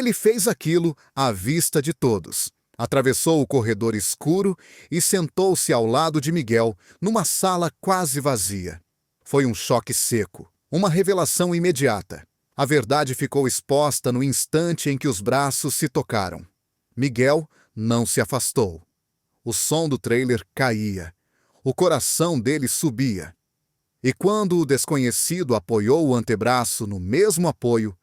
Ele fez aquilo à vista de todos. Atravessou o corredor escuro e sentou-se ao lado de Miguel, numa sala quase vazia. Foi um choque seco, uma revelação imediata. A verdade ficou exposta no instante em que os braços se tocaram. Miguel não se afastou. O som do trailer caía. O coração dele subia. E quando o desconhecido apoiou o antebraço no mesmo apoio,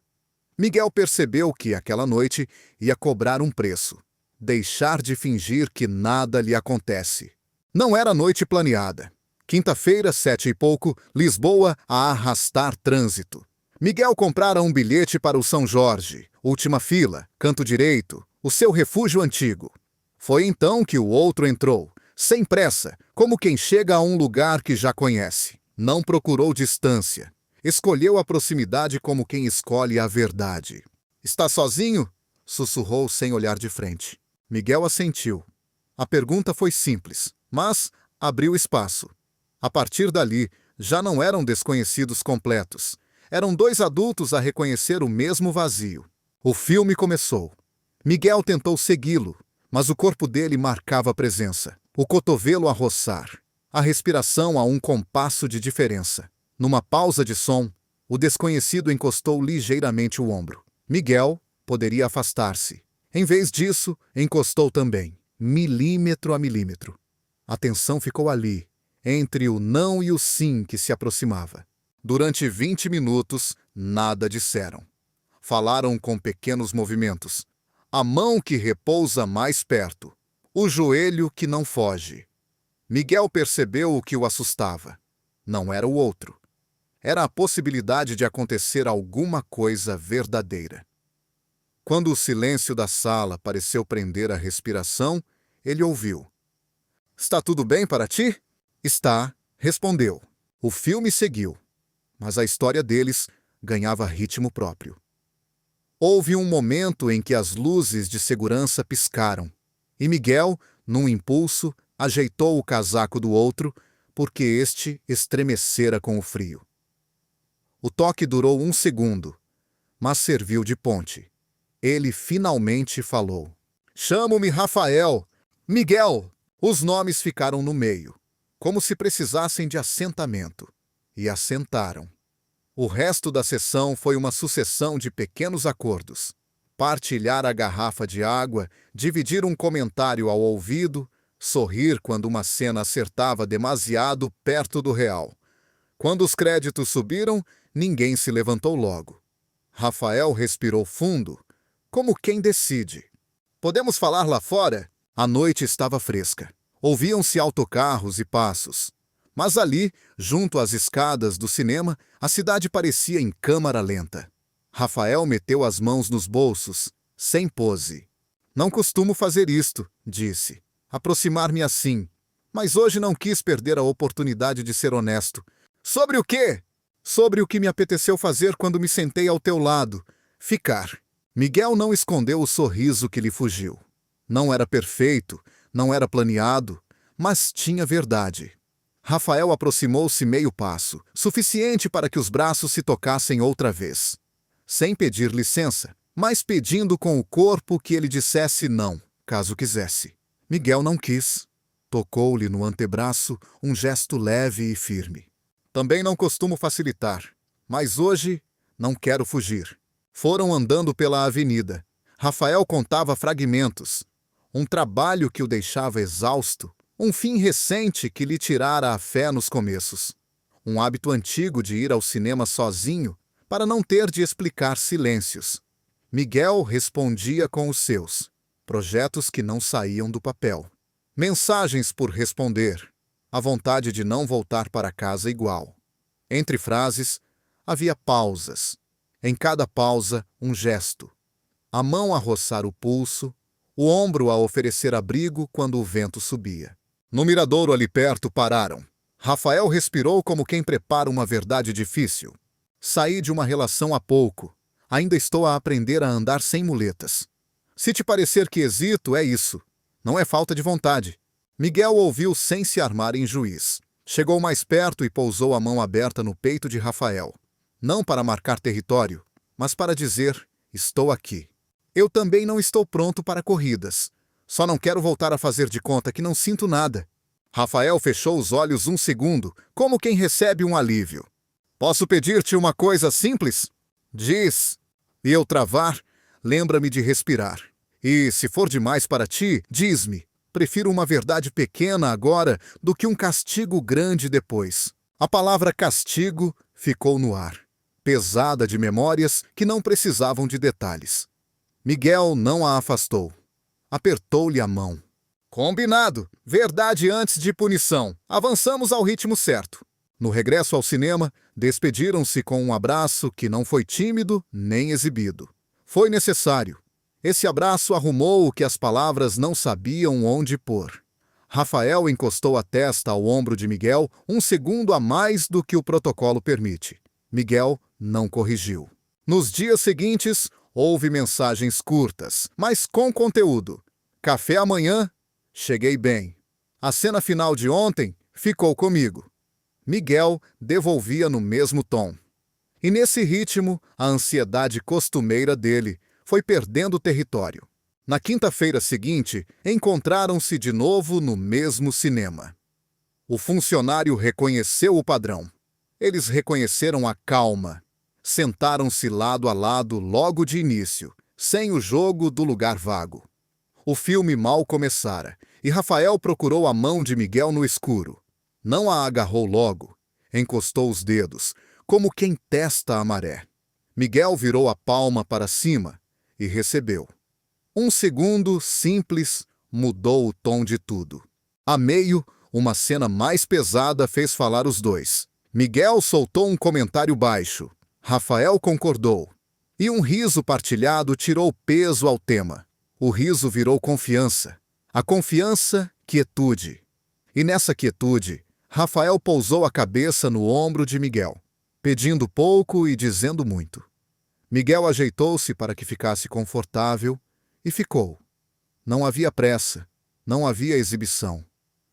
Miguel percebeu que aquela noite ia cobrar um preço. Deixar de fingir que nada lhe acontece. Não era noite planeada. Quinta-feira, 7h pouco, Lisboa a arrastar trânsito. Miguel comprara um bilhete para o São Jorge, última fila, canto direito, o seu refúgio antigo. Foi então que o outro entrou, sem pressa, como quem chega a um lugar que já conhece. Não procurou distância. Escolheu a proximidade como quem escolhe a verdade. "Está sozinho?" sussurrou sem olhar de frente. Miguel assentiu. A pergunta foi simples, mas abriu espaço. A partir dali, já não eram desconhecidos completos. Eram dois adultos a reconhecer o mesmo vazio. O filme começou. Miguel tentou segui-lo, mas o corpo dele marcava presença. O cotovelo a roçar. A respiração a um compasso de diferença. Numa pausa de som, o desconhecido encostou ligeiramente o ombro. Miguel poderia afastar-se. Em vez disso, encostou também, milímetro a milímetro. A tensão ficou ali, entre o não e o sim que se aproximava. Durante 20 minutos, nada disseram. Falaram com pequenos movimentos. A mão que repousa mais perto. O joelho que não foge. Miguel percebeu o que o assustava. Não era o outro. Era a possibilidade de acontecer alguma coisa verdadeira. Quando o silêncio da sala pareceu prender a respiração, ele ouviu. "Está tudo bem para ti?" "Está", respondeu. O filme seguiu, mas a história deles ganhava ritmo próprio. Houve um momento em que as luzes de segurança piscaram, e Miguel, num impulso, ajeitou o casaco do outro, porque este estremecera com o frio. O toque durou 1 segundo, mas serviu de ponte. Ele finalmente falou. "Chamo-me Rafael." "Miguel." Os nomes ficaram no meio, como se precisassem de assentamento. E assentaram. O resto da sessão foi uma sucessão de pequenos acordos. Partilhar a garrafa de água, dividir um comentário ao ouvido, sorrir quando uma cena acertava demasiado perto do real. Quando os créditos subiram, ninguém se levantou logo. Rafael respirou fundo, como quem decide. "Podemos falar lá fora?" A noite estava fresca. Ouviam-se autocarros e passos. Mas ali, junto às escadas do cinema, a cidade parecia em câmara lenta. Rafael meteu as mãos nos bolsos, sem pose. "Não costumo fazer isto", disse. "Aproximar-me assim. Mas hoje não quis perder a oportunidade de ser honesto." "Sobre o quê?" "Sobre o que me apeteceu fazer quando me sentei ao teu lado. Ficar." Miguel não escondeu o sorriso que lhe fugiu. Não era perfeito, não era planeado, mas tinha verdade. Rafael aproximou-se meio passo, suficiente para que os braços se tocassem outra vez. Sem pedir licença, mas pedindo com o corpo que ele dissesse não, caso quisesse. Miguel não quis. Tocou-lhe no antebraço um gesto leve e firme. "Também não costumo facilitar, mas hoje não quero fugir." Foram andando pela avenida. Rafael contava fragmentos. Um trabalho que o deixava exausto. Um fim recente que lhe tirara a fé nos começos. Um hábito antigo de ir ao cinema sozinho para não ter de explicar silêncios. Miguel respondia com os seus. Projetos que não saíam do papel. Mensagens por responder. A vontade de não voltar para casa igual. Entre frases, havia pausas. Em cada pausa, um gesto. A mão a roçar o pulso, o ombro a oferecer abrigo quando o vento subia. No miradouro ali perto pararam. Rafael respirou como quem prepara uma verdade difícil. "Saí de uma relação há pouco. Ainda estou a aprender a andar sem muletas. Se te parecer que hesito, é isso. Não é falta de vontade." Miguel ouviu sem se armar em juiz. Chegou mais perto e pousou a mão aberta no peito de Rafael. Não para marcar território, mas para dizer, "Estou aqui." Eu também não estou pronto para corridas. Só não quero voltar a fazer de conta que não sinto nada. Rafael fechou os olhos um segundo, como quem recebe um alívio. Posso pedir-te uma coisa simples? Diz. E eu travar, lembra-me de respirar. E, se for demais para ti, diz-me. Prefiro uma verdade pequena agora do que um castigo grande depois. A palavra castigo ficou no ar, pesada de memórias que não precisavam de detalhes. Miguel não a afastou. Apertou-lhe a mão. Combinado! Verdade antes de punição. Avançamos ao ritmo certo. No regresso ao cinema, despediram-se com um abraço que não foi tímido nem exibido. Foi necessário. Esse abraço arrumou o que as palavras não sabiam onde pôr. Rafael encostou a testa ao ombro de Miguel um segundo a mais do que o protocolo permite. Miguel não corrigiu. Nos dias seguintes, houve mensagens curtas, mas com conteúdo. Café amanhã? Cheguei bem. A cena final de ontem ficou comigo. Miguel devolvia no mesmo tom. E nesse ritmo, a ansiedade costumeira dele foi perdendo território. Na quinta-feira seguinte, encontraram-se de novo no mesmo cinema. O funcionário reconheceu o padrão. Eles reconheceram a calma. Sentaram-se lado a lado logo de início, sem o jogo do lugar vago. O filme mal começara, e Rafael procurou a mão de Miguel no escuro. Não a agarrou logo. Encostou os dedos, como quem testa a maré. Miguel virou a palma para cima e recebeu. Um segundo simples mudou o tom de tudo. A meio, uma cena mais pesada fez falar os dois. Miguel soltou um comentário baixo. Rafael concordou. E um riso partilhado tirou peso ao tema. O riso virou confiança. A confiança, quietude. E nessa quietude, Rafael pousou a cabeça no ombro de Miguel, pedindo pouco e dizendo muito. Miguel ajeitou-se para que ficasse confortável e ficou. Não havia pressa, não havia exibição.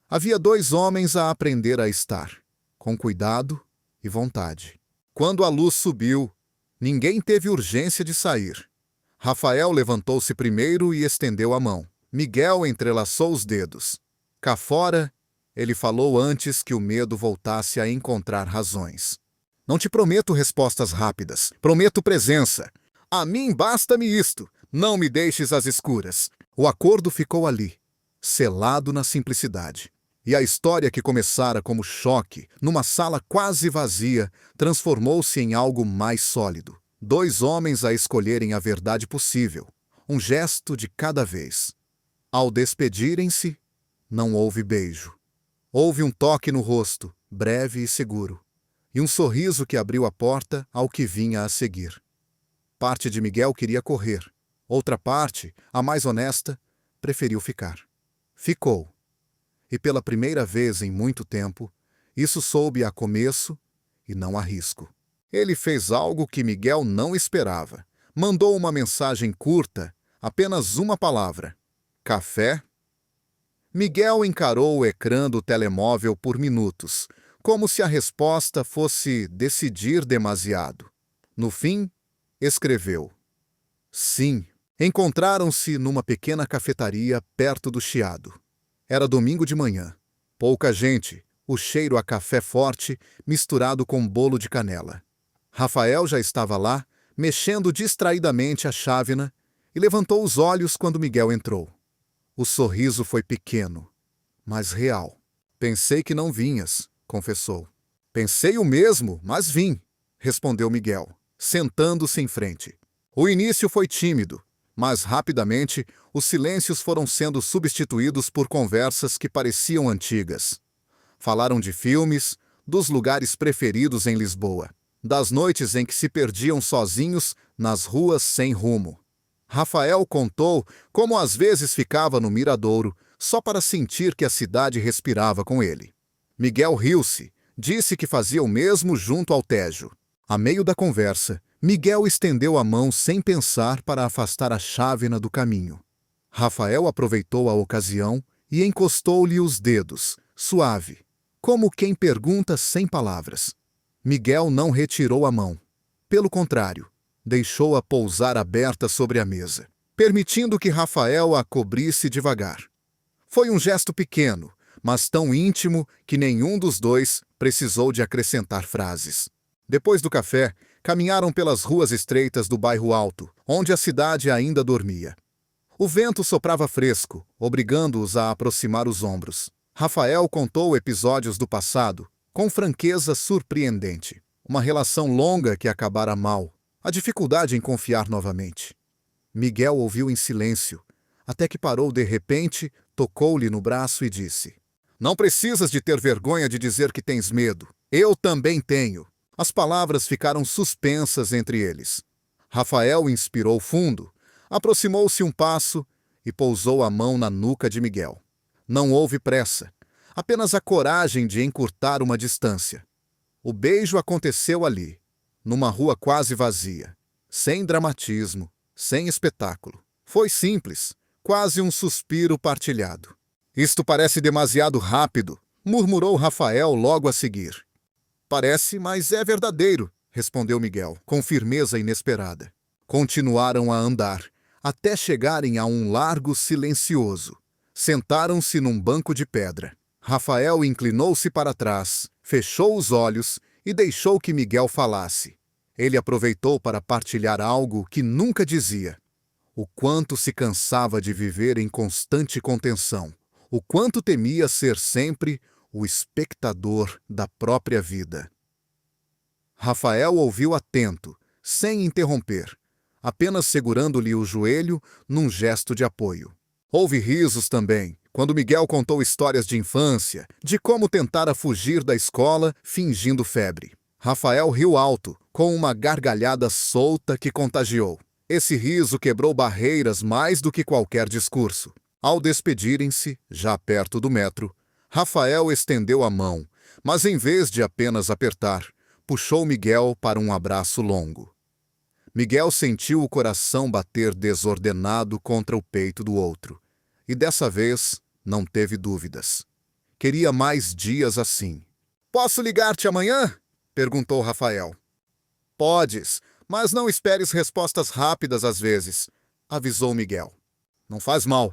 Havia dois homens a aprender a estar, com cuidado e vontade. Quando a luz subiu, ninguém teve urgência de sair. Rafael levantou-se primeiro e estendeu a mão. Miguel entrelaçou os dedos. Cá fora, ele falou antes que o medo voltasse a encontrar razões. Não te prometo respostas rápidas, prometo presença. A mim basta-me isto, não me deixes às escuras. O acordo ficou ali, selado na simplicidade. E a história que começara como choque, numa sala quase vazia, transformou-se em algo mais sólido. Dois homens a escolherem a verdade possível, um gesto de cada vez. Ao despedirem-se, não houve beijo. Houve um toque no rosto, breve e seguro, e um sorriso que abriu a porta ao que vinha a seguir. Parte de Miguel queria correr. Outra parte, a mais honesta, preferiu ficar. Ficou. E pela primeira vez em muito tempo, isso soube a começo e não a risco. Ele fez algo que Miguel não esperava. Mandou uma mensagem curta, apenas uma palavra. Café? Miguel encarou o ecrã do telemóvel por minutos, como se a resposta fosse decidir demasiado. No fim, escreveu. Sim. Encontraram-se numa pequena cafetaria perto do Chiado. Era domingo de manhã. Pouca gente, o cheiro a café forte misturado com bolo de canela. Rafael já estava lá, mexendo distraidamente a chávena, e levantou os olhos quando Miguel entrou. O sorriso foi pequeno, mas real. Pensei que não vinhas, confessou. Pensei o mesmo, mas vim, respondeu Miguel, sentando-se em frente. O início foi tímido, mas rapidamente os silêncios foram sendo substituídos por conversas que pareciam antigas. Falaram de filmes, dos lugares preferidos em Lisboa, das noites em que se perdiam sozinhos nas ruas sem rumo. Rafael contou como às vezes ficava no miradouro só para sentir que a cidade respirava com ele. Miguel riu-se, disse que fazia o mesmo junto ao Tejo. A meio da conversa, Miguel estendeu a mão sem pensar para afastar a chávena do caminho. Rafael aproveitou a ocasião e encostou-lhe os dedos, suave, como quem pergunta sem palavras. Miguel não retirou a mão. Pelo contrário, deixou-a pousar aberta sobre a mesa. permitindo que Rafael a cobrisse devagar. Foi um gesto pequeno, mas tão íntimo que nenhum dos dois precisou de acrescentar frases. Depois do café, caminharam pelas ruas estreitas do bairro Alto, onde a cidade ainda dormia. O vento soprava fresco, obrigando-os a aproximar os ombros. Rafael contou episódios do passado, com franqueza surpreendente. Uma relação longa que acabara mal, a dificuldade em confiar novamente. Miguel ouviu em silêncio, até que parou de repente, tocou-lhe no braço e disse: "Não precisas de ter vergonha de dizer que tens medo. Eu também tenho." As palavras ficaram suspensas entre eles. Rafael inspirou fundo, aproximou-se um passo e pousou a mão na nuca de Miguel. Não houve pressa, apenas a coragem de encurtar uma distância. O beijo aconteceu ali, numa rua quase vazia, sem dramatismo, sem espetáculo. Foi simples, quase um suspiro partilhado. "Isto parece demasiado rápido", murmurou Rafael logo a seguir. "Parece, mas é verdadeiro", respondeu Miguel, com firmeza inesperada. Continuaram a andar, até chegarem a um largo silencioso. Sentaram-se num banco de pedra. Rafael inclinou-se para trás, fechou os olhos e deixou que Miguel falasse. Ele aproveitou para partilhar algo que nunca dizia. O quanto se cansava de viver em constante contenção. O quanto temia ser sempre o espectador da própria vida. Rafael ouviu atento, sem interromper, apenas segurando-lhe o joelho num gesto de apoio. Houve risos também, quando Miguel contou histórias de infância, de como tentara fugir da escola fingindo febre. Rafael riu alto, com uma gargalhada solta que contagiou. Esse riso quebrou barreiras mais do que qualquer discurso. Ao despedirem-se, já perto do metro, Rafael estendeu a mão, mas em vez de apenas apertar, puxou Miguel para um abraço longo. Miguel sentiu o coração bater desordenado contra o peito do outro, e dessa vez não teve dúvidas. Queria mais dias assim. "Posso ligar-te amanhã?" perguntou Rafael. "Podes, mas não esperes respostas rápidas às vezes", avisou Miguel. "Não faz mal.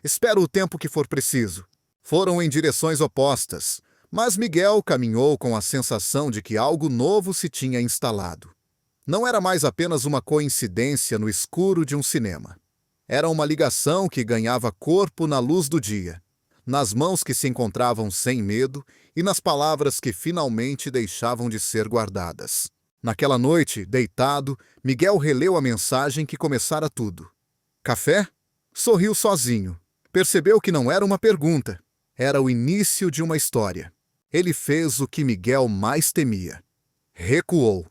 Espero o tempo que for preciso." Foram em direções opostas, mas Miguel caminhou com a sensação de que algo novo se tinha instalado. Não era mais apenas uma coincidência no escuro de um cinema. Era uma ligação que ganhava corpo na luz do dia, nas mãos que se encontravam sem medo e nas palavras que finalmente deixavam de ser guardadas. Naquela noite, deitado, Miguel releu a mensagem que começara tudo. "Café?" Sorriu sozinho. Percebeu que não era uma pergunta. Era o início de uma história. Ele fez o que Miguel mais temia. Recuou.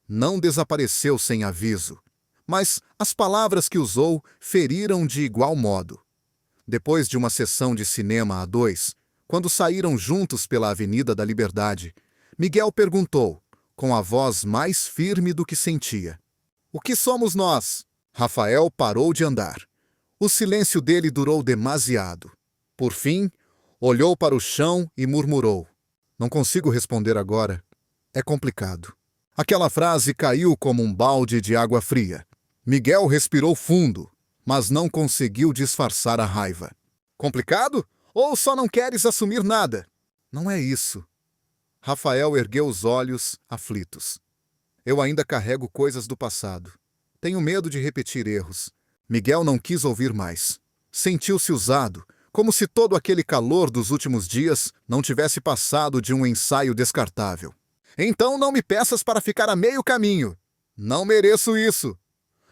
Não desapareceu sem aviso. Mas as palavras que usou feriram de igual modo. Depois de uma sessão de cinema a dois, quando saíram juntos pela Avenida da Liberdade, Miguel perguntou, com a voz mais firme do que sentia: "O que somos nós?" Rafael parou de andar. O silêncio dele durou demasiado. Por fim, olhou para o chão e murmurou: "Não consigo responder agora. É complicado." Aquela frase caiu como um balde de água fria. Miguel respirou fundo, mas não conseguiu disfarçar a raiva. "Complicado? Ou só não queres assumir nada?" "Não é isso." Rafael ergueu os olhos, aflitos. "Eu ainda carrego coisas do passado. Tenho medo de repetir erros." Miguel não quis ouvir mais. Sentiu-se usado, como se todo aquele calor dos últimos dias não tivesse passado de um ensaio descartável. "Então não me peças para ficar a meio caminho. Não mereço isso."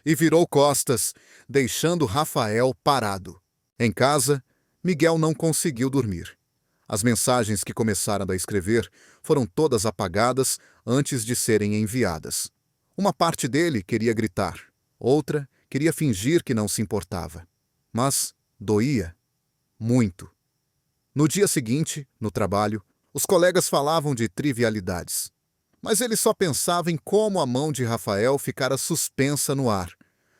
E virou costas, deixando Rafael parado. Em casa, Miguel não conseguiu dormir. As mensagens que começaram a escrever foram todas apagadas antes de serem enviadas. Uma parte dele queria gritar, outra queria fingir que não se importava. Mas doía. Muito. No dia seguinte, no trabalho, os colegas falavam de trivialidades. Mas ele só pensava em como a mão de Rafael ficara suspensa no ar,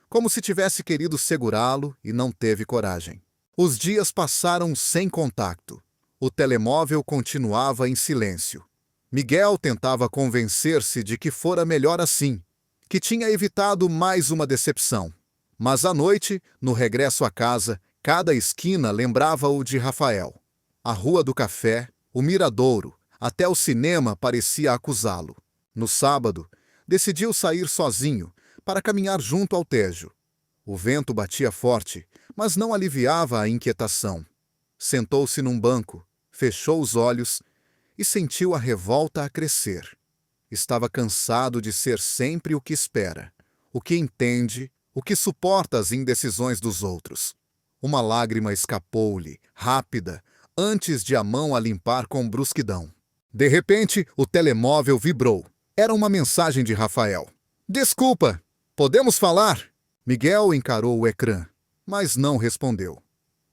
como se tivesse querido segurá-lo e não teve coragem. Os dias passaram sem contato. O telemóvel continuava em silêncio. Miguel tentava convencer-se de que fora melhor assim, que tinha evitado mais uma decepção. Mas à noite, no regresso à casa, cada esquina lembrava-o de Rafael. A Rua do Café, o Miradouro, até o cinema parecia acusá-lo. No sábado, decidiu sair sozinho, para caminhar junto ao Tejo. O vento batia forte, mas não aliviava a inquietação. Sentou-se num banco, fechou os olhos e sentiu a revolta a crescer. Estava cansado de ser sempre o que espera, o que entende, o que suporta as indecisões dos outros. Uma lágrima escapou-lhe, rápida, antes de a mão a limpar com brusquidão. De repente, o telemóvel vibrou. Era uma mensagem de Rafael. "Desculpa, podemos falar?" Miguel encarou o ecrã, mas não respondeu.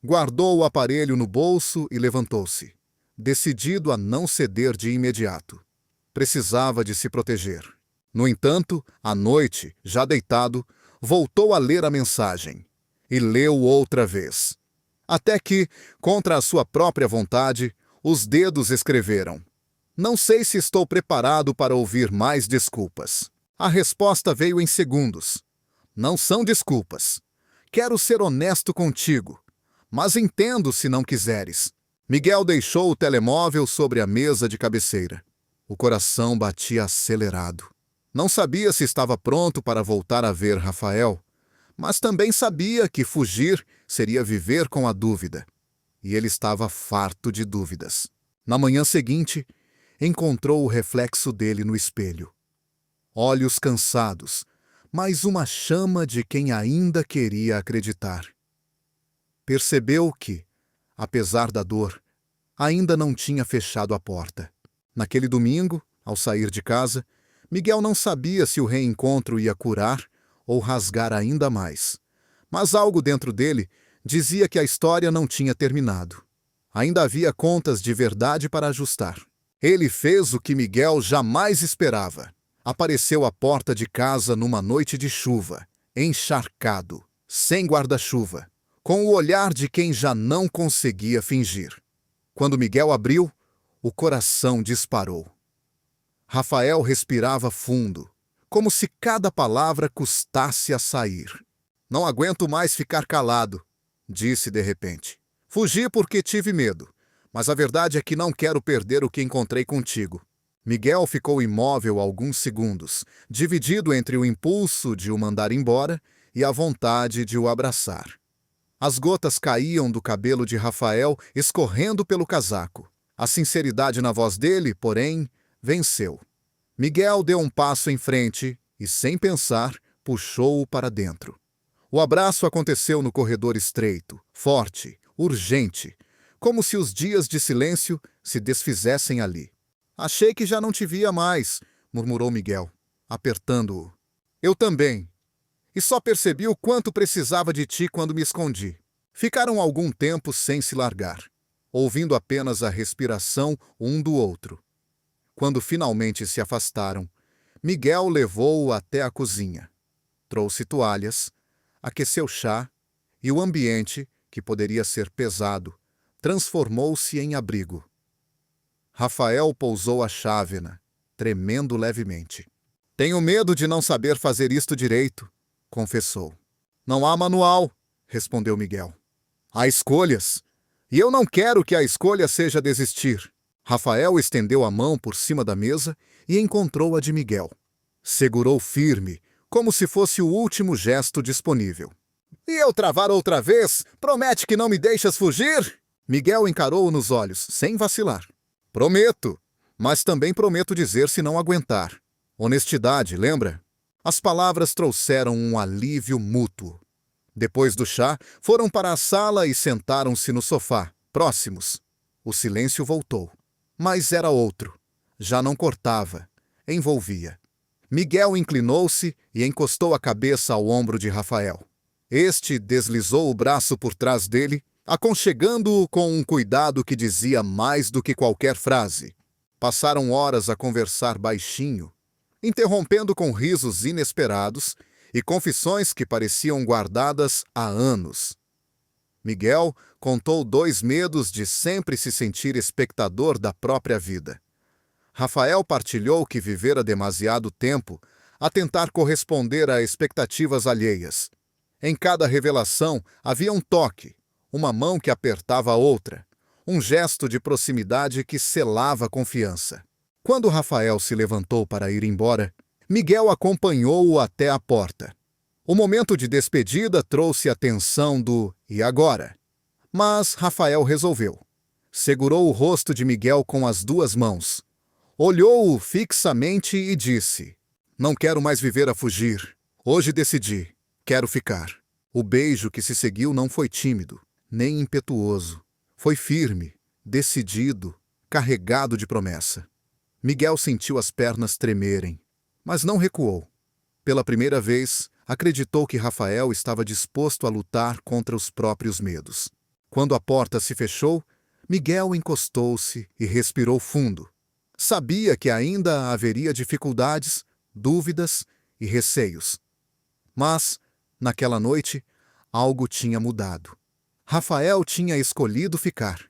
Guardou o aparelho no bolso e levantou-se, decidido a não ceder de imediato. Precisava de se proteger. No entanto, à noite, já deitado, voltou a ler a mensagem. E leu outra vez. Até que, contra a sua própria vontade, os dedos escreveram: "Não sei se estou preparado para ouvir mais desculpas." A resposta veio em segundos. "Não são desculpas. Quero ser honesto contigo, mas entendo se não quiseres." Miguel deixou o telemóvel sobre a mesa de cabeceira. O coração batia acelerado. Não sabia se estava pronto para voltar a ver Rafael, mas também sabia que fugir seria viver com a dúvida. E ele estava farto de dúvidas. Na manhã seguinte, encontrou o reflexo dele no espelho. Olhos cansados, mas uma chama de quem ainda queria acreditar. Percebeu que, apesar da dor, ainda não tinha fechado a porta. Naquele domingo, ao sair de casa, Miguel não sabia se o reencontro ia curar ou rasgar ainda mais. Mas algo dentro dele dizia que a história não tinha terminado. Ainda havia contas de verdade para ajustar. Ele fez o que Miguel jamais esperava. Apareceu à porta de casa numa noite de chuva, encharcado, sem guarda-chuva, com o olhar de quem já não conseguia fingir. Quando Miguel abriu, o coração disparou. Rafael respirava fundo, como se cada palavra custasse a sair. "Não aguento mais ficar calado", disse de repente. "Fugi porque tive medo, mas a verdade é que não quero perder o que encontrei contigo." Miguel ficou imóvel alguns segundos, dividido entre o impulso de o mandar embora e a vontade de o abraçar. As gotas caíam do cabelo de Rafael, escorrendo pelo casaco. A sinceridade na voz dele, porém, venceu. Miguel deu um passo em frente e, sem pensar, puxou-o para dentro. O abraço aconteceu no corredor estreito, forte, urgente, como se os dias de silêncio se desfizessem ali. "Achei que já não te via mais", murmurou Miguel, apertando-o. "Eu também. E só percebi o quanto precisava de ti quando me escondi." Ficaram algum tempo sem se largar, ouvindo apenas a respiração um do outro. Quando finalmente se afastaram, Miguel levou-o até a cozinha. Trouxe toalhas, aqueceu chá e o ambiente, que poderia ser pesado, transformou-se em abrigo. Rafael pousou a chávena, tremendo levemente. "Tenho medo de não saber fazer isto direito", confessou. "Não há manual", respondeu Miguel. "Há escolhas, e eu não quero que a escolha seja desistir." Rafael estendeu a mão por cima da mesa e encontrou a de Miguel. Segurou firme, como se fosse o último gesto disponível. "E eu travar outra vez? Promete que não me deixas fugir?" Miguel encarou-o nos olhos, sem vacilar. "Prometo, mas também prometo dizer se não aguentar. Honestidade, lembra?" As palavras trouxeram um alívio mútuo. Depois do chá, foram para a sala e sentaram-se no sofá, próximos. O silêncio voltou. Mas era outro. Já não cortava, envolvia. Miguel inclinou-se e encostou a cabeça ao ombro de Rafael. Este deslizou o braço por trás dele, aconchegando-o com um cuidado que dizia mais do que qualquer frase. Passaram horas a conversar baixinho, interrompendo com risos inesperados e confissões que pareciam guardadas há anos. Miguel contou 2 medos de sempre se sentir espectador da própria vida. Rafael partilhou que vivera demasiado tempo a tentar corresponder a expectativas alheias. Em cada revelação havia um toque, uma mão que apertava a outra, um gesto de proximidade que selava a confiança. Quando Rafael se levantou para ir embora, Miguel acompanhou-o até a porta. O momento de despedida trouxe a tensão do "e agora?". Mas Rafael resolveu. Segurou o rosto de Miguel com as duas mãos. Olhou-o fixamente e disse: "Não quero mais viver a fugir. Hoje decidi. Quero ficar." O beijo que se seguiu não foi tímido, nem impetuoso. Foi firme, decidido, carregado de promessa. Miguel sentiu as pernas tremerem, mas não recuou. Pela primeira vez, acreditou que Rafael estava disposto a lutar contra os próprios medos. Quando a porta se fechou, Miguel encostou-se e respirou fundo. Sabia que ainda haveria dificuldades, dúvidas e receios. Mas, naquela noite, algo tinha mudado. Rafael tinha escolhido ficar.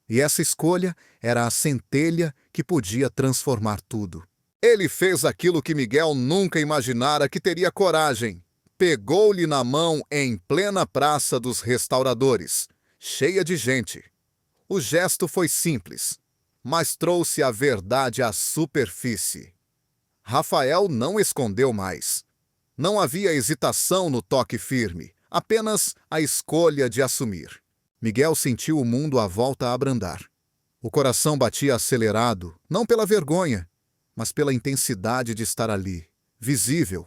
E essa escolha era a centelha que podia transformar tudo. Ele fez aquilo que Miguel nunca imaginara que teria coragem. Pegou-lhe na mão em plena praça dos restauradores, cheia de gente. O gesto foi simples, mas trouxe a verdade à superfície. Rafael não escondeu mais. Não havia hesitação no toque firme, apenas a escolha de assumir. Miguel sentiu o mundo à volta abrandar. O coração batia acelerado, não pela vergonha, mas pela intensidade de estar ali, visível,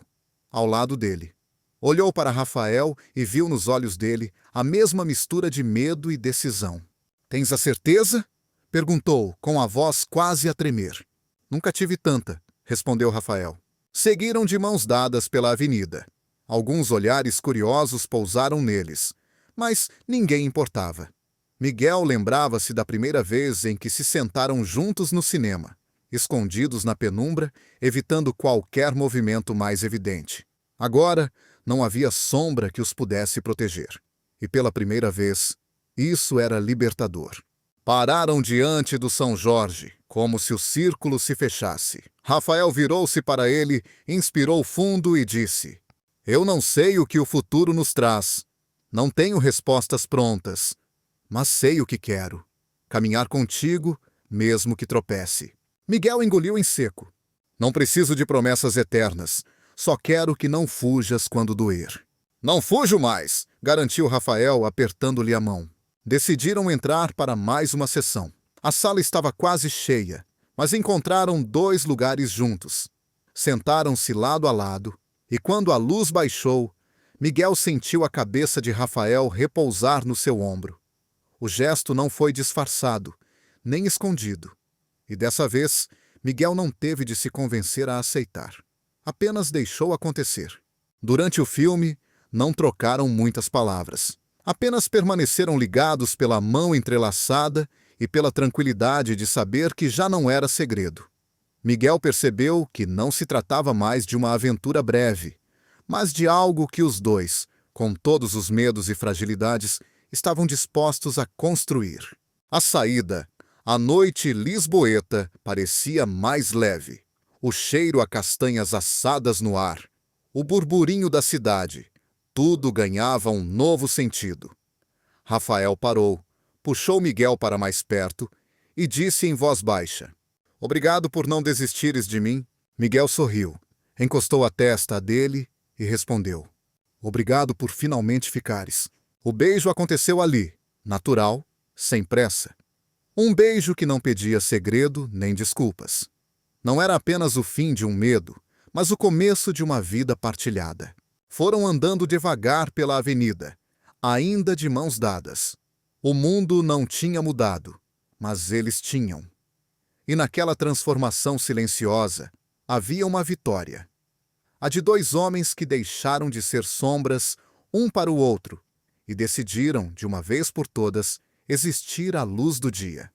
ao lado dele. Olhou para Rafael e viu nos olhos dele a mesma mistura de medo e decisão. "Tens a certeza?" perguntou, com a voz quase a tremer. "Nunca tive tanta", respondeu Rafael. Seguiram de mãos dadas pela avenida. Alguns olhares curiosos pousaram neles, mas ninguém importava. Miguel lembrava-se da primeira vez em que se sentaram juntos no cinema, escondidos na penumbra, evitando qualquer movimento mais evidente. Agora, não havia sombra que os pudesse proteger. E pela primeira vez, isso era libertador. Pararam diante do São Jorge, como se o círculo se fechasse. Rafael virou-se para ele, inspirou fundo e disse: "Eu não sei o que o futuro nos traz. Não tenho respostas prontas, mas sei o que quero. Caminhar contigo, mesmo que tropece." Miguel engoliu em seco. "Não preciso de promessas eternas. Só quero que não fujas quando doer." "Não fujo mais", garantiu Rafael, apertando-lhe a mão. Decidiram entrar para mais uma sessão. A sala estava quase cheia, mas encontraram 2 lugares juntos. Sentaram-se lado a lado, e quando a luz baixou, Miguel sentiu a cabeça de Rafael repousar no seu ombro. O gesto não foi disfarçado, nem escondido. E dessa vez, Miguel não teve de se convencer a aceitar. Apenas deixou acontecer. Durante o filme, não trocaram muitas palavras. Apenas permaneceram ligados pela mão entrelaçada e pela tranquilidade de saber que já não era segredo. Miguel percebeu que não se tratava mais de uma aventura breve, mas de algo que os dois, com todos os medos e fragilidades, estavam dispostos a construir. A saída, a noite lisboeta, parecia mais leve. O cheiro a castanhas assadas no ar, o burburinho da cidade, tudo ganhava um novo sentido. Rafael parou, puxou Miguel para mais perto e disse em voz baixa: "Obrigado por não desistires de mim." Miguel sorriu, encostou a testa a dele e respondeu: "Obrigado por finalmente ficares." O beijo aconteceu ali, natural, sem pressa. Um beijo que não pedia segredo nem desculpas. Não era apenas o fim de um medo, mas o começo de uma vida partilhada. Foram andando devagar pela avenida, ainda de mãos dadas. O mundo não tinha mudado, mas eles tinham. E naquela transformação silenciosa, havia uma vitória. A de 2 homens que deixaram de ser sombras um para o outro e decidiram, de uma vez por todas, existir à luz do dia.